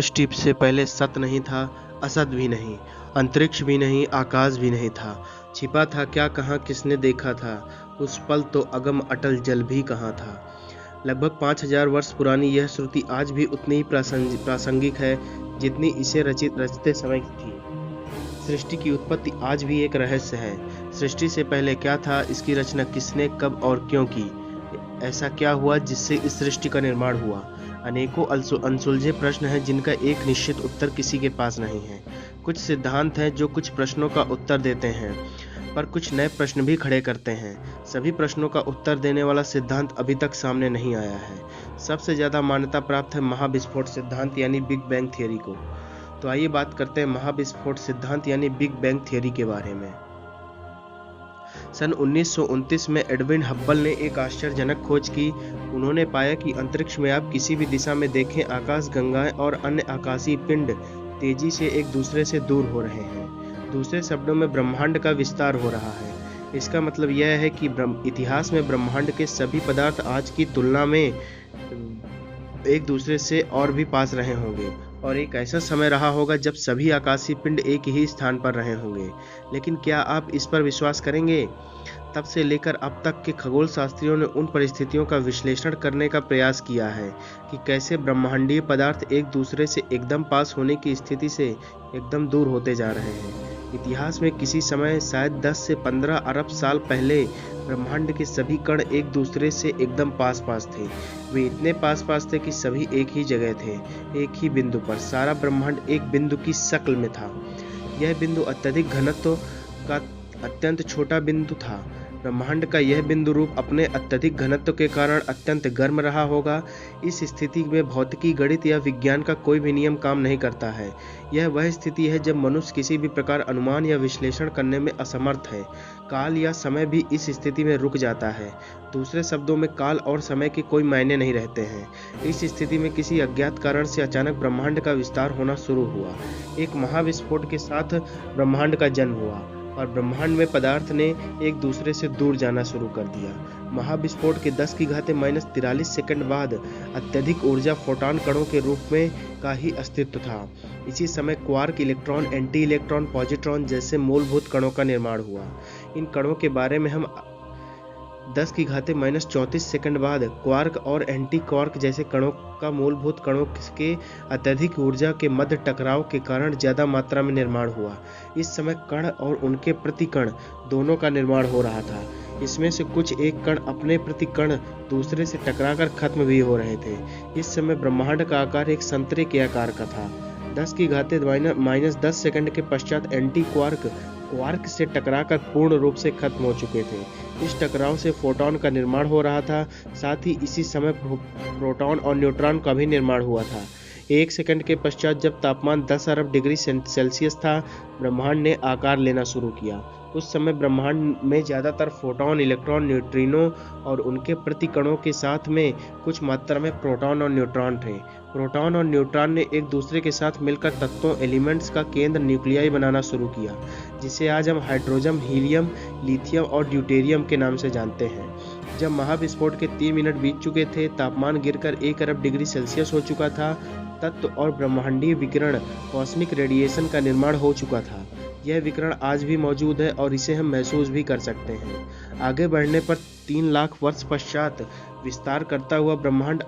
सृष्टि से पहले सत नहीं था, असत भी नहीं, अंतरिक्ष भी नहीं, आकाश भी नहीं था। छिपा था क्या, कहाँ किसने देखा था? उस पल तो अगम अटल जल भी कहाँ था। लगभग 5000 वर्ष पुरानी यह श्रुति आज भी उतनी ही प्रासंगिक है जितनी इसे रचते समय की थी। सृष्टि की उत्पत्ति आज भी एक रहस्य है। सृष्टि से पहले क्या था, इसकी रचना किसने, कब और क्यों की? ऐसा क्या हुआ जिससे इस सृष्टि का निर्माण हुआ? अनेकों अनसुलझे प्रश्न हैं जिनका एक निश्चित उत्तर किसी के पास नहीं है। कुछ सिद्धांत हैं जो कुछ प्रश्नों का उत्तर देते हैं, पर कुछ नए प्रश्न भी खड़े करते हैं। सभी प्रश्नों का उत्तर देने वाला सिद्धांत अभी तक सामने नहीं आया है। सबसे ज़्यादा मान्यता प्राप्त है महाविस्फोट सिद्धांत यानी बिग बैंग थियरी को। तो आइए बात करते हैं महाविस्फोट सिद्धांत यानी बिग बैंग थियरी के बारे में। सन 1929 में एडविन हब्बल ने एक आश्चर्यजनक खोज की। उन्होंने पाया कि अंतरिक्ष में आप किसी भी दिशा में देखें, आकाशगंगाएं और अन्य आकाशीय पिंड तेजी से एक दूसरे से दूर हो रहे हैं। दूसरे शब्दों में ब्रह्मांड का विस्तार हो रहा है। इसका मतलब यह है कि इतिहास में ब्रह्मांड के सभी पदार्थ आज की तुलना में एक दूसरे से और भी पास रहे होंगे, और एक ऐसा समय रहा होगा जब सभी आकाशीय पिंड एक ही स्थान पर रहे होंगे। लेकिन क्या आप इस पर विश्वास करेंगे? तब से लेकर अब तक के खगोल शास्त्रियों ने उन परिस्थितियों का विश्लेषण करने का प्रयास किया है कि कैसे ब्रह्मांडीय पदार्थ एक दूसरे से एकदम पास होने की स्थिति से एकदम दूर होते जा रहे हैं। इतिहास में किसी समय, शायद 10 से 15 अरब साल पहले, ब्रह्मांड के सभी कण एक दूसरे से एकदम पास थे। वे इतने पास थे कि सभी एक ही जगह थे, एक ही बिंदु पर। सारा ब्रह्मांड एक बिंदु की शक्ल में था। यह बिंदु अत्यधिक घनत्व का अत्यंत छोटा बिंदु था। ब्रह्मांड का यह बिंदु रूप अपने अत्यधिक घनत्व के कारण अत्यंत गर्म रहा होगा। इस स्थिति में भौतिकी, गणित या विज्ञान का कोई भी नियम काम नहीं करता है। यह वह स्थिति है जब मनुष्य किसी भी प्रकार अनुमान या विश्लेषण करने में असमर्थ है। काल या समय भी इस स्थिति में रुक जाता है। दूसरे शब्दों में, काल और समय के कोई मायने नहीं रहते हैं। इस स्थिति में किसी अज्ञात कारण से अचानक ब्रह्मांड का विस्तार होना शुरू हुआ। एक महाविस्फोट के साथ ब्रह्मांड का जन्म हुआ और ब्रह्मांड में पदार्थ ने एक दूसरे से दूर जाना शुरू कर दिया। महाविस्फोट के 10⁻⁻43 सेकंड बाद अत्यधिक ऊर्जा फोटॉन कणों के रूप में का ही अस्तित्व था। इसी समय quark, electron, anti electron, positron जैसे मूलभूत कणों का निर्माण हुआ। इन कणों के बारे में हम 10⁻34 सेकंड बाद क्वार्क और एंटी क्वार्क जैसे कणों का मूलभूत कणों के अत्यधिक ऊर्जा के मध्य टकराव के कारण ज्यादा मात्रा में निर्माण हुआ। इस समय कण और उनके प्रतिकण दोनों का निर्माण हो रहा था। इसमें से कुछ एक कण अपने प्रतिकण दूसरे से टकराकर खत्म भी हो रहे थे। इस समय ब्रह्मांड का आकार एक संतरे के आकार का था। 10⁻⁻10 सेकंड के पश्चात एंटी क्वार्क से टकराकर पूर्ण रूप से खत्म हो चुके थे। इस टकराव से फोटॉन का निर्माण हो रहा था। साथ ही इसी समय प्रोटॉन और न्यूट्रॉन का भी निर्माण हुआ था। 1 सेकंड के पश्चात जब तापमान 10 अरब डिग्री सेल्सियस था, ब्रह्मांड ने आकार लेना शुरू किया। उस समय ब्रह्मांड में ज्यादातर फोटॉन, इलेक्ट्रॉन, न्यूट्रिनो और उनके प्रतिकणों के साथ में कुछ मात्रा में प्रोटॉन और न्यूट्रॉन थे। प्रोटॉन और न्यूट्रॉन ने एक दूसरे के साथ मिलकर तत्वों, एलिमेंट्स का केंद्र न्यूक्लियाई बनाना शुरू किया, जिसे आज हम हाइड्रोजन, हीलियम, लिथियम और ड्यूटेरियम के नाम से जानते हैं। जब महाविस्फोट के 3 मिनट बीत चुके थे, तापमान गिरकर 1 अरब डिग्री सेल्सियस हो चुका था। तत्व और ब्रह्मांडीय विकिरण, कॉस्मिक रेडिएशन का निर्माण हो चुका था। यह विकिरण आज भी मौजूद है और इसे हम महसूस भी कर सकते हैं। आगे बढ़ने पर 3 लाख वर्ष पश्चात विस्तार करता हुआ ब्रह्मांड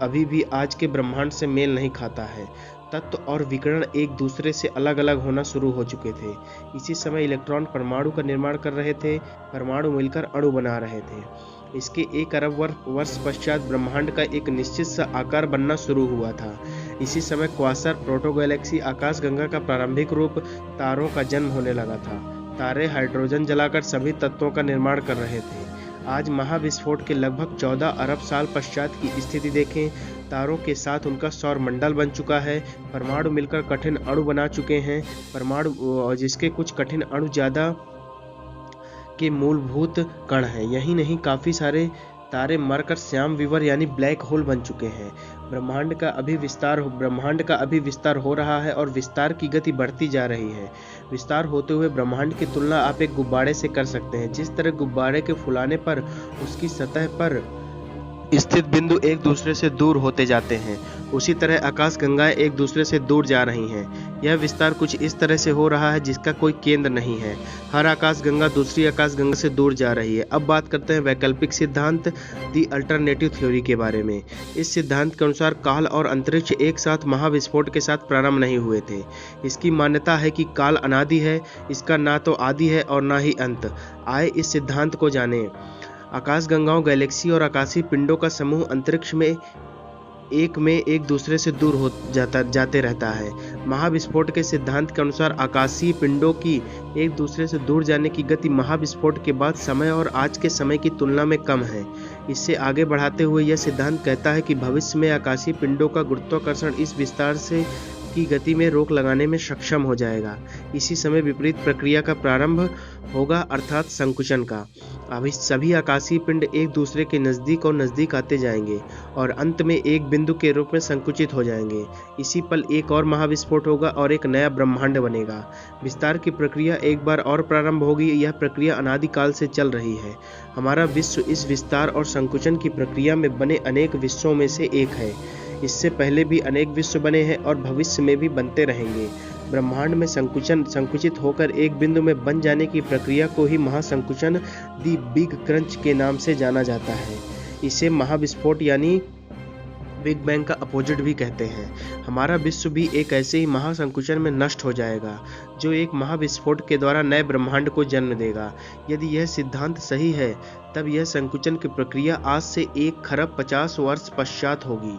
अभी भी आज के ब्रह्मांड से मेल नहीं खाता है। तत्व और विकिरण एक दूसरे से अलग अलग होना शुरू हो चुके थे। इसी समय इलेक्ट्रॉन परमाणु का निर्माण कर रहे थे, परमाणु मिलकर अणु बना रहे थे। इसके 1 अरब वर्ष पश्चात ब्रह्मांड का एक निश्चित सा आकार बनना शुरू हुआ था। इसी समय क्वासर, प्रोटोगैलेक्सी, आकाशगंगा का प्रारंभिक रूप, तारों का जन्म होने लगा था। तारे हाइड्रोजन जलाकर सभी तत्वों का निर्माण कर रहे थे। आज महाविस्फोट के लगभग 14 अरब साल पश्चात की स्थिति देखें। तारों के साथ उनका सौरमंडल बन चुका है। परमाणु मिलकर कठिन अणु बना चुके हैं। परमाणु जिसके कुछ कठिन अणु ज्यादा के मूलभूत कण हैं। यही नहीं, काफी सारे तारे मरकर श्याम विवर यानी ब्लैक होल बन चुके हैं। ब्रह्मांड का अभी विस्तार हो रहा है और विस्तार की गति बढ़ती जा रही है। विस्तार होते हुए ब्रह्मांड की तुलना आप एक गुब्बारे से कर सकते हैं। जिस तरह गुब्बारे के फुलाने पर उसकी सतह पर स्थित बिंदु एक दूसरे से दूर होते जाते हैं, उसी तरह आकाश गंगाएं एक दूसरे से दूर जा रही हैं। यह विस्तार कुछ इस तरह से हो रहा है जिसका कोई केंद्र नहीं है। हर आकाश गंगा दूसरी आकाश गंगा से दूर जा रही है। अब बात करते हैं वैकल्पिक सिद्धांत दी अल्टरनेटिव थ्योरी के बारे में। इस सिद्धांत के अनुसार काल और अंतरिक्ष एक साथ महाविस्फोट के साथ प्रारंभ नहीं हुए थे। इसकी मान्यता है कि काल अनादि है, इसका ना तो आदि है और ना ही अंत। आए इस सिद्धांत को जानें। आकाशगंगाओं, गैलेक्सी और आकाशीय पिंडों का समूह अंतरिक्ष में एक दूसरे से दूर हो जाते रहता है। महाविस्फोट के सिद्धांत के अनुसार आकाशीय पिंडों की एक दूसरे से दूर जाने की गति महाविस्फोट के बाद समय और आज के समय की तुलना में कम है। इससे आगे बढ़ाते हुए यह सिद्धांत कहता है कि भविष्य में आकाशीय पिंडों का गुरुत्वाकर्षण इस विस्तार से की गति में रोक लगाने में सक्षम हो जाएगा। इसी समय विपरीत प्रक्रिया का प्रारंभ होगा, अर्थात संकुचन का। अभी सभी आकाशीय पिंड एक दूसरे के नज़दीक और नज़दीक आते जाएंगे और अंत में एक बिंदु के रूप में संकुचित हो जाएंगे। इसी पल एक और महाविस्फोट होगा और एक नया ब्रह्मांड बनेगा। विस्तार की प्रक्रिया एक बार और प्रारंभ होगी। यह प्रक्रिया अनादिकाल से चल रही है। हमारा विश्व इस विस्तार और संकुचन की प्रक्रिया में बने अनेक विश्वों में से एक है। इससे पहले भी अनेक विश्व बने हैं और भविष्य में भी बनते रहेंगे। ब्रह्मांड में संकुचित होकर एक बिंदु में बन जाने की प्रक्रिया को ही महासंकुचन दी बिग क्रंच के नाम से जाना जाता है। इसे महाविस्फोट यानी बिग बैंग का अपोजिट भी कहते हैं। हमारा विश्व भी एक ऐसे ही महासंकुचन में नष्ट हो जाएगा जो एक महाविस्फोट के द्वारा नए ब्रह्मांड को जन्म देगा। यदि यह सिद्धांत सही है तब यह संकुचन की प्रक्रिया आज से 1,50 वर्ष पश्चात होगी।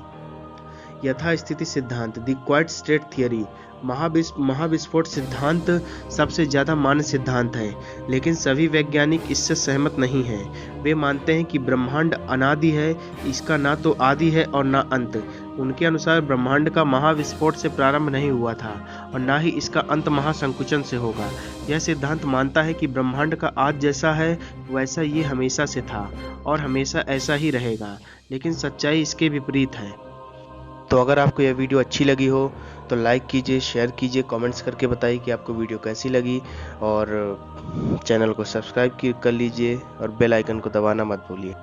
यथास्थिति सिद्धांत द क्वाइट स्टेट थियरी। महाविस्फोट सिद्धांत सबसे ज़्यादा मान्य सिद्धांत है, लेकिन सभी वैज्ञानिक इससे सहमत नहीं हैं। वे मानते हैं कि ब्रह्मांड अनादि है, इसका ना तो आदि है और ना अंत। उनके अनुसार ब्रह्मांड का महाविस्फोट से प्रारंभ नहीं हुआ था और ना ही इसका अंत महासंकुचन से होगा। यह सिद्धांत मानता है कि ब्रह्मांड का आज जैसा है वैसा ये हमेशा से था और हमेशा ऐसा ही रहेगा, लेकिन सच्चाई इसके विपरीत है। तो अगर आपको यह वीडियो अच्छी लगी हो तो लाइक कीजिए, शेयर कीजिए, कमेंट्स करके बताइए कि आपको वीडियो कैसी लगी और चैनल को सब्सक्राइब कर लीजिए और बेल आइकन को दबाना मत भूलिए।